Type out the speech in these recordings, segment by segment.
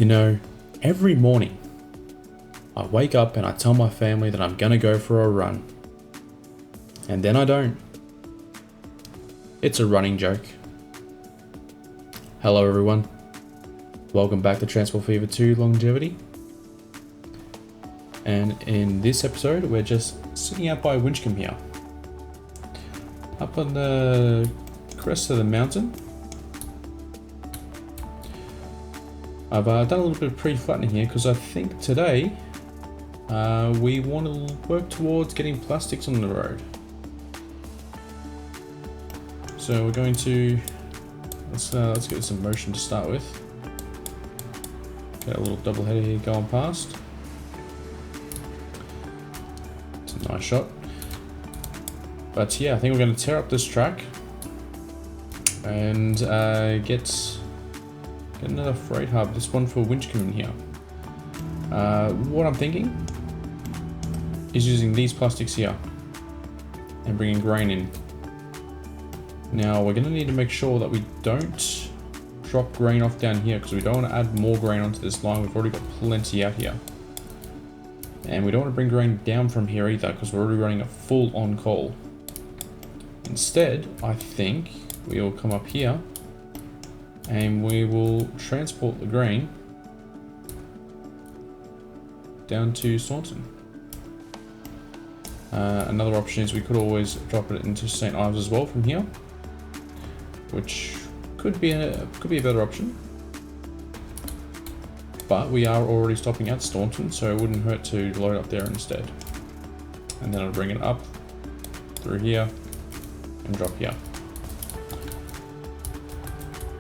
You know, every morning I wake up and I tell my family that I'm gonna go for a run. And then I don't. It's a running joke. Hello everyone. Welcome back to Transport Fever 2 Longevity. And in this episode, we're just sitting out by Winchcombe here. Up on the crest of the mountain. I've done a little bit of pre-flattening here because I think today we want to work towards getting plastics on the road. So we're going to let's get some motion to start with. Got a little double header here going past. It's a nice shot. But yeah, I think we're going to tear up this track and get another freight hub, this one for Winchcombe in here. What I'm thinking is using these plastics here and bringing grain in. Now we're going to need to make sure that we don't drop grain off down here because we don't want to add more grain onto this line. We've already got plenty out here. And we don't want to bring grain down from here either because we're already running a full on coal. Instead, I think we will come up here and we will transport the grain down to Staunton. Another option is we could always drop it into St. Ives as well from here, which could be a better option. But we are already stopping at Staunton, so it wouldn't hurt to load up there instead. And then I'll bring it up through here and drop here.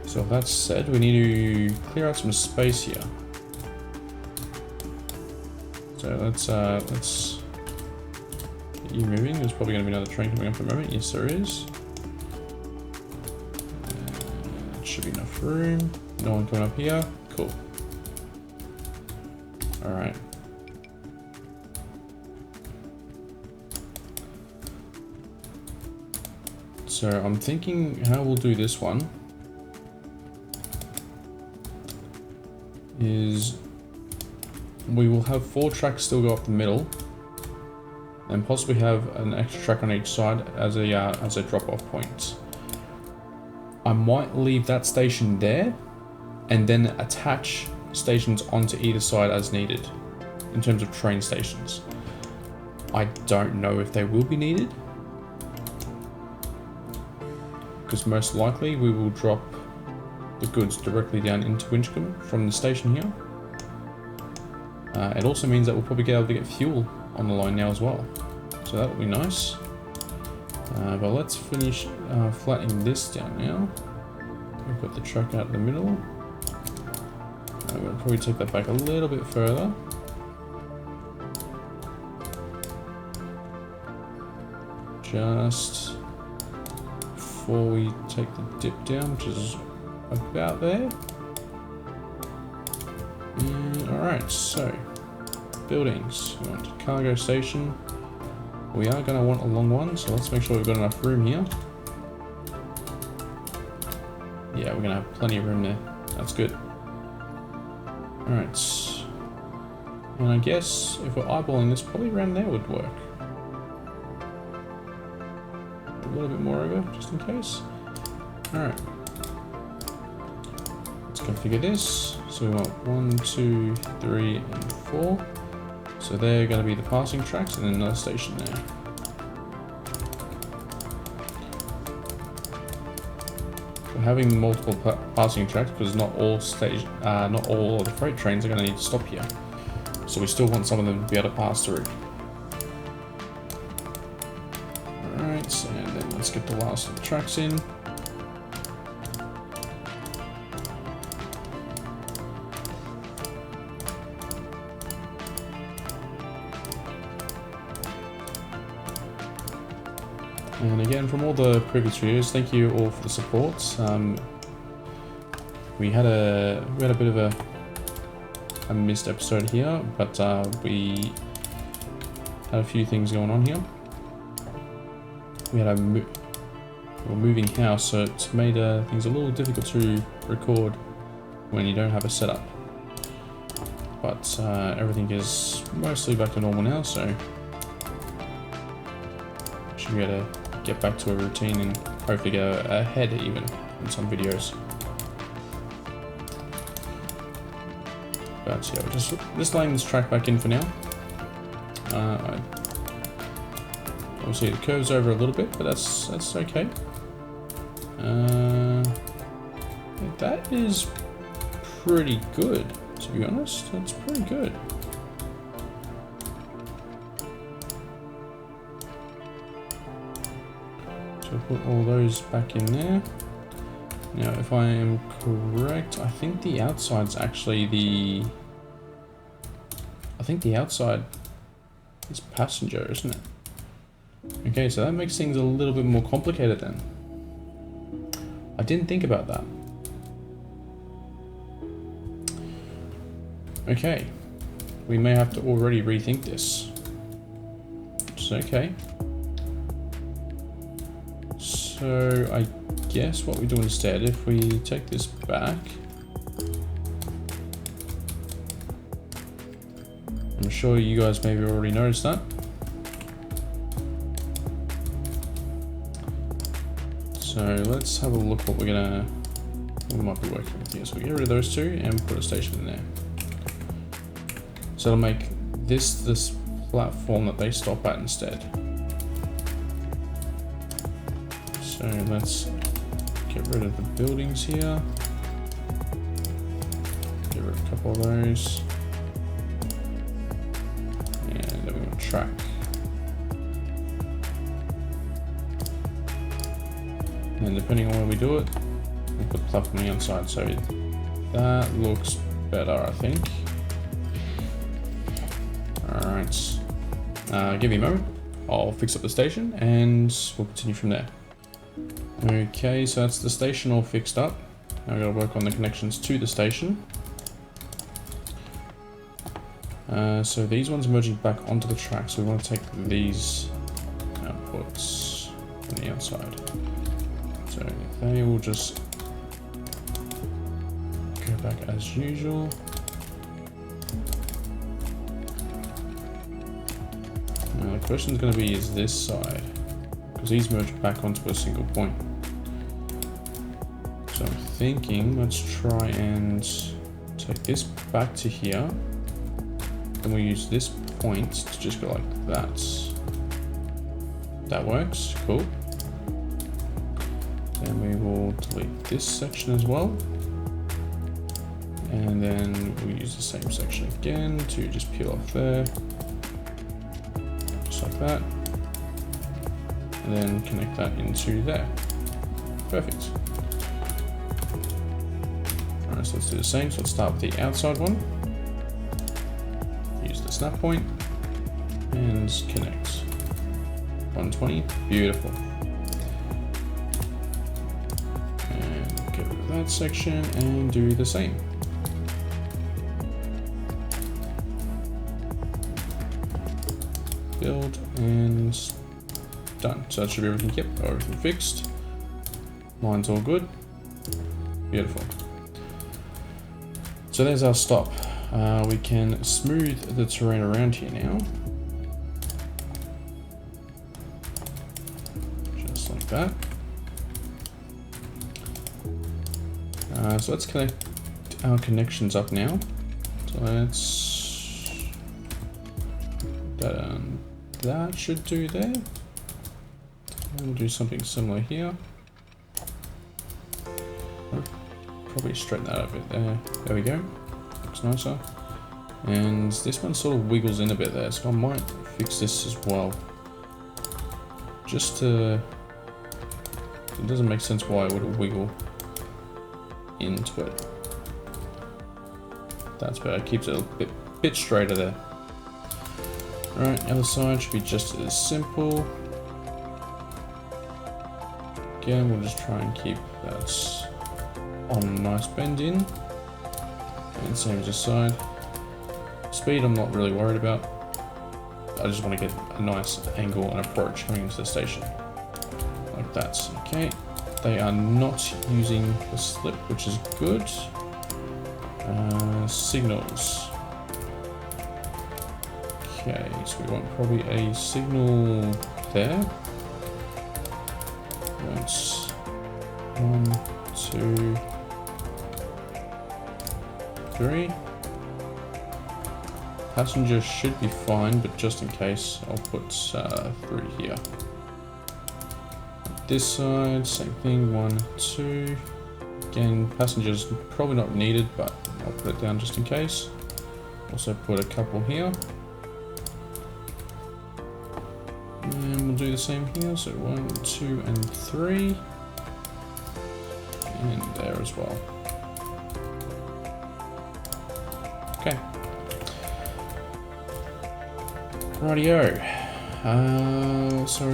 So that said, we need to clear out some space here. So let's get you moving. There's probably going to be another train coming up in a moment. Yes, there is. Should be enough room. No one coming up here. Cool. All right. So I'm thinking how we'll do this one is we will have 4 tracks still go up the middle and possibly have an extra track on each side as a drop-off point. I might leave that station there and then attach stations onto either side as needed in terms of train stations. I don't know if they will be needed because most likely we will drop the goods directly down into Winchcombe from the station here. It also means that we'll probably get able to get fuel on the line now as well. So that will be nice. But let's finish flattening this down now. We've got the track out in the middle. We'll probably take that back a little bit further. Just before we take the dip down, which is about there. Alright, so buildings. We want a cargo station. We are going to want a long one, so let's make sure we've got enough room here. Yeah, we're going to have plenty of room there. That's good. Alright. And I guess if we're eyeballing this, probably around there would work. A little bit more over, just in case. Alright. Configure this. So we want 1, 2, 3, and 4. So they're going to be the passing tracks, and then another station there. We're having multiple passing tracks because not all of the freight trains are going to need to stop here. So we still want some of them to be able to pass through. Alright, and then let's get the last of the tracks in. And again, from all the previous videos, thank you all for the support. We had a bit of a missed episode here, but we had a few things going on here. We had a moving house, so it's made things a little difficult to record when you don't have a setup. but everything is mostly back to normal now, so should be able to get back to a routine and hopefully go ahead even in some videos. But yeah, we're just laying this track back in for now. Obviously the curve's over a little bit, but that's okay. That is pretty good, to be honest. That's pretty good. So put all those back in there. Now, if I am correct, I think the outside's actually I think the outside is passenger, isn't it? Okay, so that makes things a little bit more complicated then. I didn't think about that. Okay, we may have to already rethink this. It's okay. So I guess what we do instead, if we take this back, I'm sure you guys maybe already noticed that. So let's have a look what we might be working with here. So we get rid of those two and put a station in there. So it'll make this platform that they stop at instead. So let's get rid of the buildings here. Get rid of a couple of those. And then we want track. And depending on where we do it, we'll put the platform on the outside. So that looks better, I think. Alright. Give me a moment. I'll fix up the station and we'll continue from there. Okay, so that's the station all fixed up. Now we've got to work on the connections to the station. So these ones are merging back onto the track, so we want to take these outputs on the outside. So they will just go back as usual. Now the question is going to be, is this side? Because these merge back onto a single point. So I'm thinking, let's try and take this back to here. Then we use this point to just go like that. That works, cool. Then we will delete this section as well. And then we use the same section again to just peel off there. Just like that. And then connect that into there. Perfect. Alright, so let's do the same. So let's start with the outside one. Use the snap point and connect. 120, beautiful. And get rid of that section and do the same. Build and done. So that should be everything. Yep, everything fixed. Mine's all good. Beautiful. So there's our stop. We can smooth the terrain around here now. Just like that. So let's connect our connections up now. So let's... that should do there. We'll do something similar here. Probably straighten that up a bit there. There we go. Looks nicer. And this one sort of wiggles in a bit there, so I might fix this as well. Just to... it doesn't make sense why it would wiggle into it. That's better. It keeps it a bit straighter there. Alright, the other side should be just as simple. Again, we'll just try and keep that on a nice bend in. And same as this side. Speed I'm not really worried about. I just want to get a nice angle and approach coming into the station. Like that. Okay. They are not using the slip, which is good. Signals. Okay, so we want probably a signal there. Once, 1, 2, 3. Passenger should be fine, but just in case, I'll put 3 here. This side, same thing, 1, 2. Again, passengers probably not needed, but I'll put it down just in case. Also put a couple here. And we'll do the same here, so 1, 2, and 3. And there as well. Okay. Rightio. So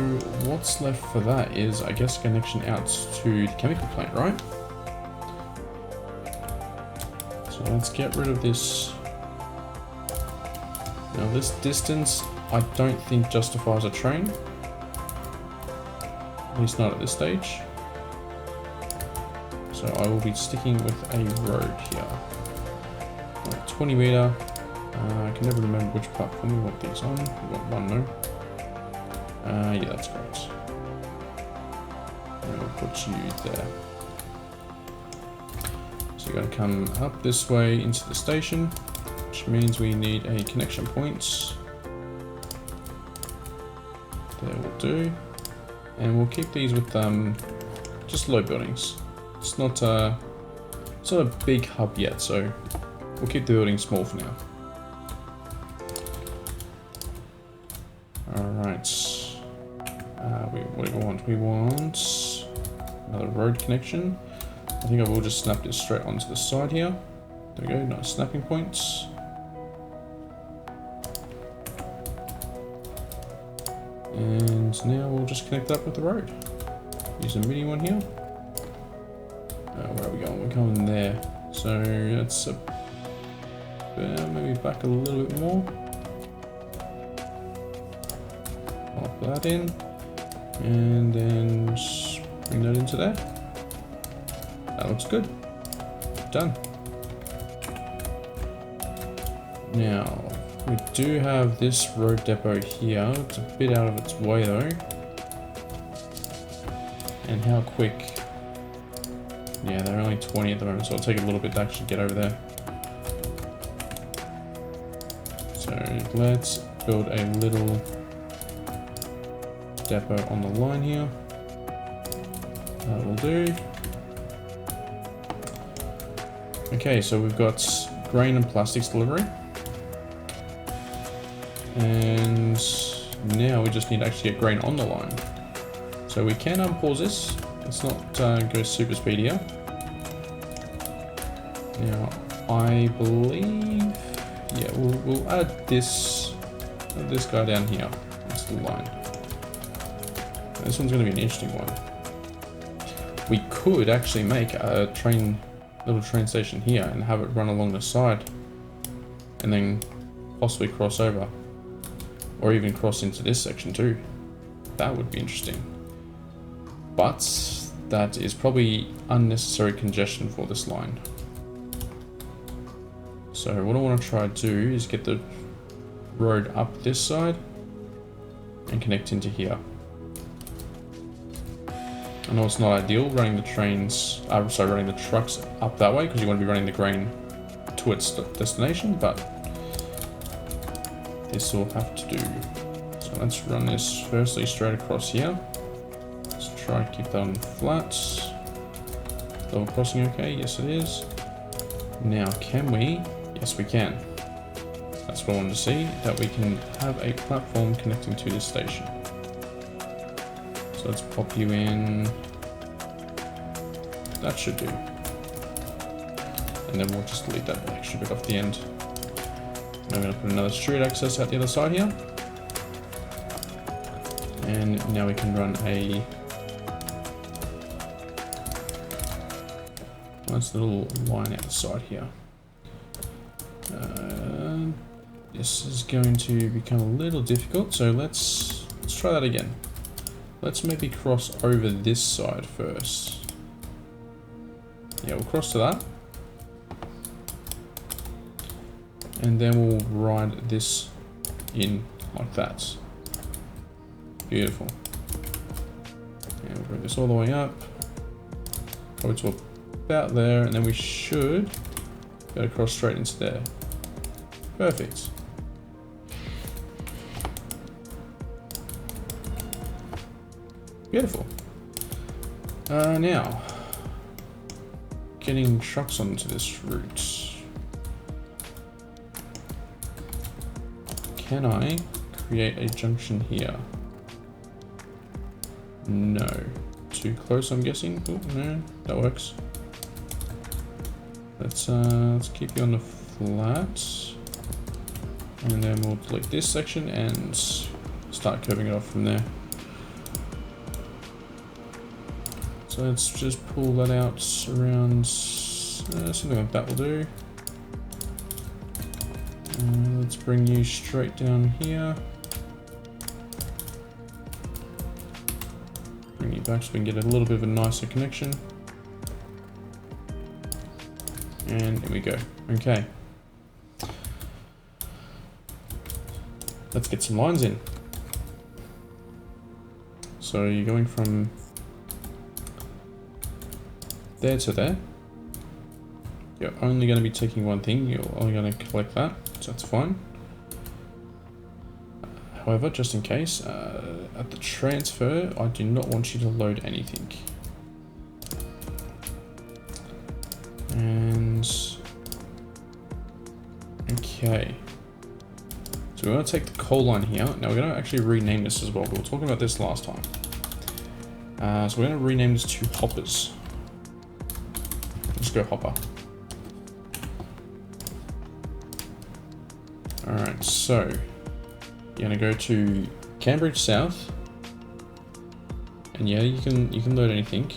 what's left for that is, I guess, a connection out to the chemical plant, right? So let's get rid of this. Now this distance, I don't think justifies a train. At least not at this stage. So I will be sticking with a road here. 20 meter. I can never remember which platform we want these on. We want one, no? Yeah, that's correct. And we'll put you there. So you're going to come up this way into the station, which means we need a connection point. There will do. And we'll keep these with just low buildings. It's not a big hub yet, so we'll keep the building small for now. Alright. What do we want? We want another road connection. I think I will just snap this straight onto the side here. There we go, nice snapping points. And now we'll just connect up with the road. Use a mini one here. Where are we going? We're going there. So that's maybe back a little bit more. Pop that in. And then just bring that into there. That looks good. Done. Now, we do have this road depot here. It's a bit out of its way though. And how quick? Yeah, they're only 20 at the moment, so it'll take a little bit to actually get over there. So let's build a little depot on the line here. That will do. Okay, so we've got grain and plastics delivery. And now we just need to actually get grain on the line. So we can unpause this. Let's not go super speed here. Now, I believe, yeah, we'll add this guy down here. That's the line. This one's going to be an interesting one. We could actually make a little train station here and have it run along the side, and then possibly cross over, or even cross into this section too. That would be interesting. But that is probably unnecessary congestion for this line. So what I want to try to do is get the road up this side and connect into here. I know it's not ideal running the running the trucks up that way because you want to be running the grain to its destination, but this will have to do. So let's run this firstly straight across here. Let's try to keep that on flat. Level crossing okay? Yes it is. Now can we? Yes we can. That's what I wanted to see, that we can have a platform connecting to this station. So let's pop you in. That should do. And then we'll just delete that extra bit off the end. And I'm going to put another street access out the other side here. And now we can run a nice little line out the side here. This is going to become a little difficult, so let's try that again. Let's maybe cross over this side first. Yeah, we'll cross to that. And then we'll ride this in like that. Beautiful. And we'll bring this all the way up. Probably to about there, and then we should go across straight into there. Perfect. Beautiful. Now, getting trucks onto this route. Can I create a junction here? No. Too close, I'm guessing. Oh, no, that works. Let's keep you on the flat. And then we'll delete this section and start curving it off from there. So let's just pull that out around something like that will do. Let's bring you straight down here. Bring you back so we can get a little bit of a nicer connection. And here we go. Okay. Let's get some lines in. So you're going from there to there. You're only going to be taking one thing. You're only going to collect that, so that's fine. However, just in case, at the transfer, I do not want you to load anything. And okay. So we're going to take the coal line here. Now we're going to actually rename this as well. We were talking about this last time. So we're going to rename this to hoppers. Let's go hopper. Alright, so you're going to go to Cambridge South. And yeah, you can load anything.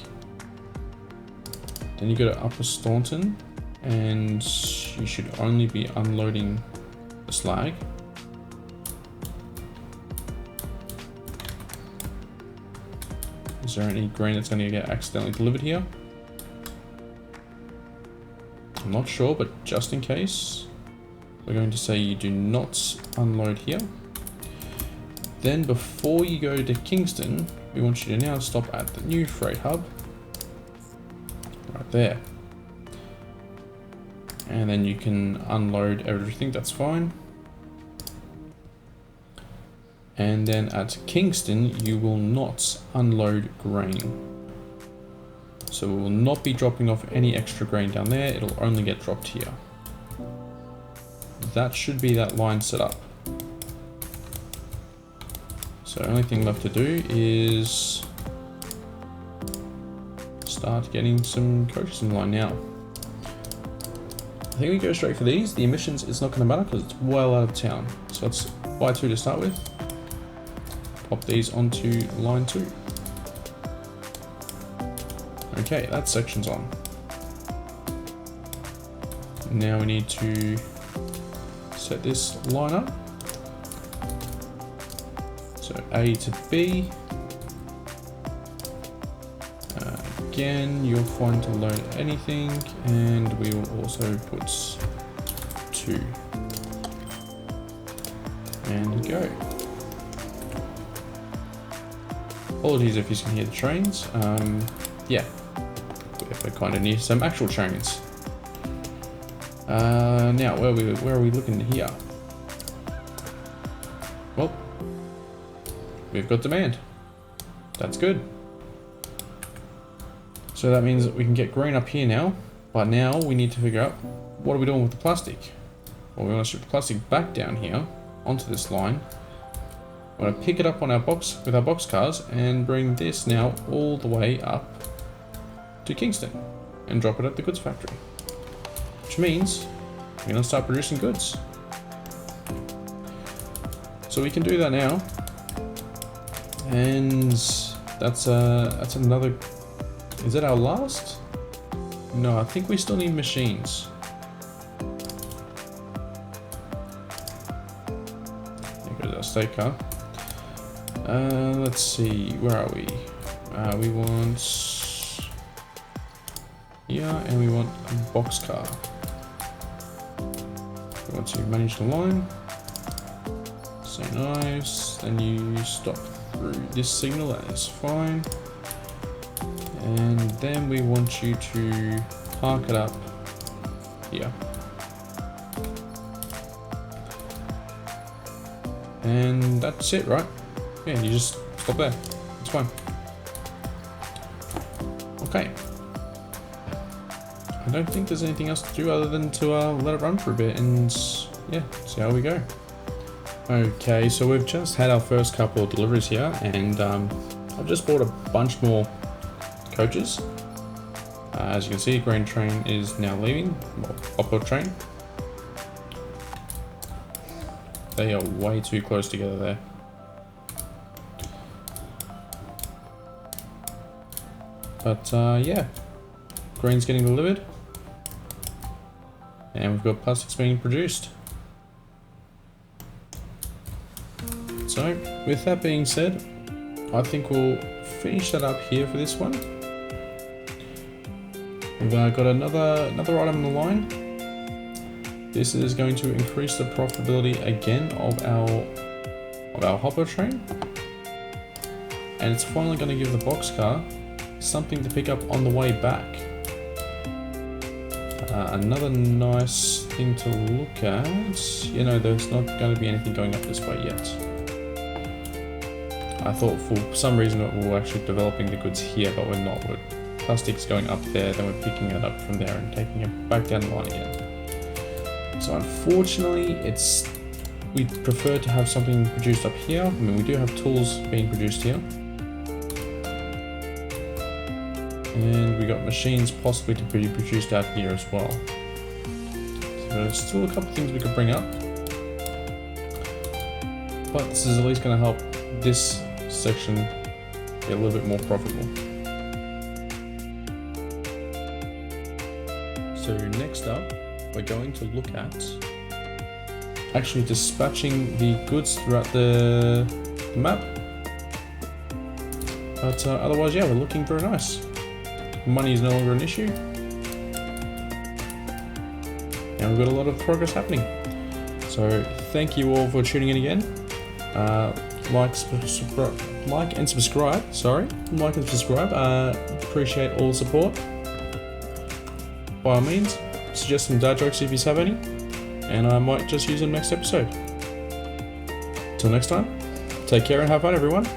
Then you go to Upper Staunton, and you should only be unloading the slag. Is there any grain that's going to get accidentally delivered here? I'm not sure, but just in case, we're going to say you do not unload here. Then before you go to Kingston, we want you to now stop at the new freight hub. Right there. And then you can unload everything, that's fine. And then at Kingston, you will not unload grain. So we will not be dropping off any extra grain down there, it'll only get dropped here. That should be that line set up. So the only thing left to do is start getting some coaches in line now. I think we go straight for these. The emissions is not going to matter because it's well out of town. So let's buy 2 to start with. Pop these onto line 2. Okay, that section's on. Now we need to set this line up. So A to B. Again, you're fine to load anything, and we will also put 2. And go. Apologies if you can hear the trains. Yeah, we're kind of near some actual trains. Now, where are we looking here? Well, we've got demand. That's good. So that means that we can get grain up here now, but now we need to figure out what are we doing with the plastic? Well, we want to ship the plastic back down here onto this line. We want to pick it up on our box with our box cars and bring this now all the way up to Kingston and drop it at the goods factory, which means we're going to start producing goods. So we can do that now, and that's another. Is that our last? No, I think we still need machines. There goes our state car. Let's see, where are we? We want here, and we want a box car. We want to manage the line. So nice. Then you stop through this signal, that is fine. And then we want you to park it up here. And that's it, right? Yeah, you just stop there. It's fine. Okay. I don't think there's anything else to do other than to let it run for a bit and yeah, see how we go. Okay, so we've just had our first couple of deliveries here, and I've just bought a bunch more coaches. As you can see, grain train is now leaving, well, hopper train. They are way too close together there. But yeah, grain's getting delivered. And we've got plastics being produced. So, with that being said, I think we'll finish that up here for this one. We've got another item on the line. This is going to increase the profitability again of our hopper train. And it's finally going to give the boxcar something to pick up on the way back. Another nice thing to look at, you know, there's not going to be anything going up this way yet. I thought for some reason we were actually developing the goods here, but we're not. Plastic's going up there, then we're picking it up from there and taking it back down the line again. So unfortunately, we prefer to have something produced up here. I mean, we do have tools being produced here. And we got machines possibly to be produced out here as well. So there's still a couple things we could bring up. But this is at least going to help this section be a little bit more profitable. So next up, we're going to look at actually dispatching the goods throughout the map. But otherwise, yeah, we're looking very nice. Money is no longer an issue. And we've got a lot of progress happening. So thank you all for tuning in again. Like and subscribe. Appreciate all the support. By all means, suggest some dad jokes if you have any, and I might just use them next episode. Till next time, take care and have fun, everyone.